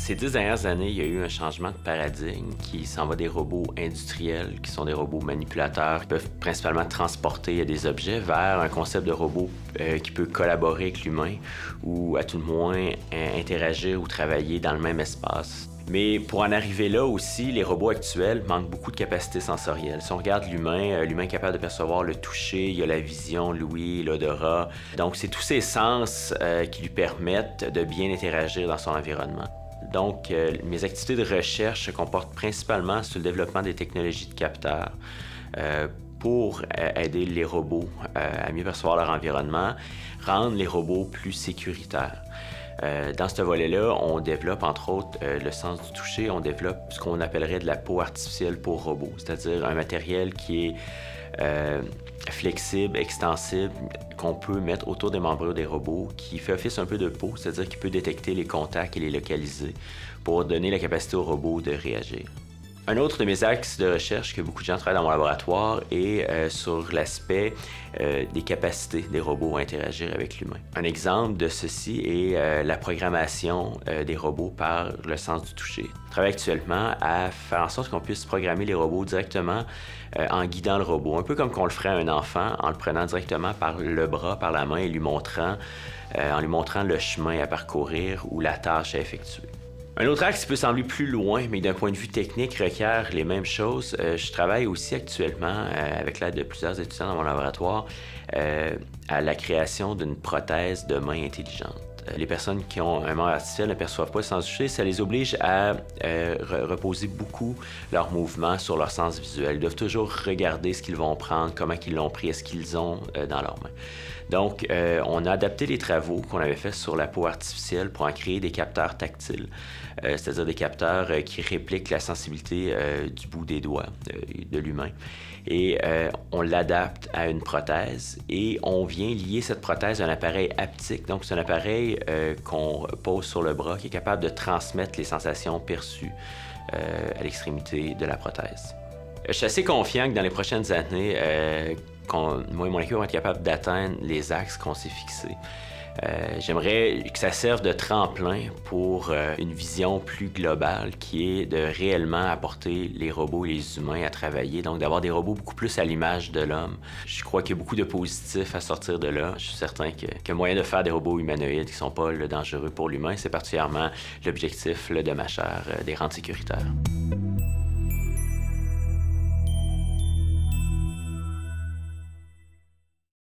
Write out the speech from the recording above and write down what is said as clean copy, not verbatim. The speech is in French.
Ces 10 dernières années, il y a eu un changement de paradigme qui s'en va des robots industriels, qui sont des robots manipulateurs, qui peuvent principalement transporter des objets, vers un concept de robot qui peut collaborer avec l'humain ou à tout le moins interagir ou travailler dans le même espace. Mais pour en arriver là aussi, les robots actuels manquent beaucoup de capacités sensorielles. Si on regarde l'humain, l'humain est capable de percevoir le toucher, il y a la vision, l'ouïe, l'odorat. Donc c'est tous ces sens qui lui permettent de bien interagir dans son environnement. Donc, mes activités de recherche se comportent principalement sur le développement des technologies de capteurs pour aider les robots à mieux percevoir leur environnement, rendre les robots plus sécuritaires. Dans ce volet-là, on développe entre autres le sens du toucher, on développe ce qu'on appellerait de la peau artificielle pour robots, c'est-à-dire un matériel qui est flexible, extensible, qu'on peut mettre autour des membrures des robots, qui fait office un peu de peau, c'est-à-dire qu'il peut détecter les contacts et les localiser pour donner la capacité au robot de réagir. Un autre de mes axes de recherche que beaucoup de gens travaillent dans mon laboratoire est sur l'aspect des capacités des robots à interagir avec l'humain. Un exemple de ceci est la programmation des robots par le sens du toucher. Je travaille actuellement à faire en sorte qu'on puisse programmer les robots directement en guidant le robot, un peu comme qu'on le ferait à un enfant, en le prenant directement par le bras, par la main et en lui montrant le chemin à parcourir ou la tâche à effectuer. Un autre axe qui peut sembler plus loin, mais d'un point de vue technique requiert les mêmes choses. Je travaille aussi actuellement, avec l'aide de plusieurs étudiants dans mon laboratoire, à la création d'une prothèse de main intelligente. Les personnes qui ont un membre artificiel ne perçoivent pas le sens du toucher, ça les oblige à reposer beaucoup leurs mouvements sur leur sens visuel. Ils doivent toujours regarder ce qu'ils vont prendre, comment ils l'ont pris, est-ce qu'ils ont dans leurs mains. Donc, on a adapté les travaux qu'on avait faits sur la peau artificielle pour en créer des capteurs tactiles, c'est-à-dire des capteurs qui répliquent la sensibilité du bout des doigts de l'humain. Et on l'adapte à une prothèse et on vient lier cette prothèse à un appareil haptique. Donc, c'est un appareil qu'on pose sur le bras qui est capable de transmettre les sensations perçues à l'extrémité de la prothèse. Je suis assez confiant que dans les prochaines années, moi et mon équipe vont être capables d'atteindre les axes qu'on s'est fixés. J'aimerais que ça serve de tremplin pour une vision plus globale qui est de réellement apporter les robots et les humains à travailler, donc d'avoir des robots beaucoup plus à l'image de l'homme. Je crois qu'il y a beaucoup de positifs à sortir de là. Je suis certain qu'il y a moyen de faire des robots humanoïdes qui ne sont pas dangereux pour l'humain. C'est particulièrement l'objectif de ma chaire, des rendre sécuritaires.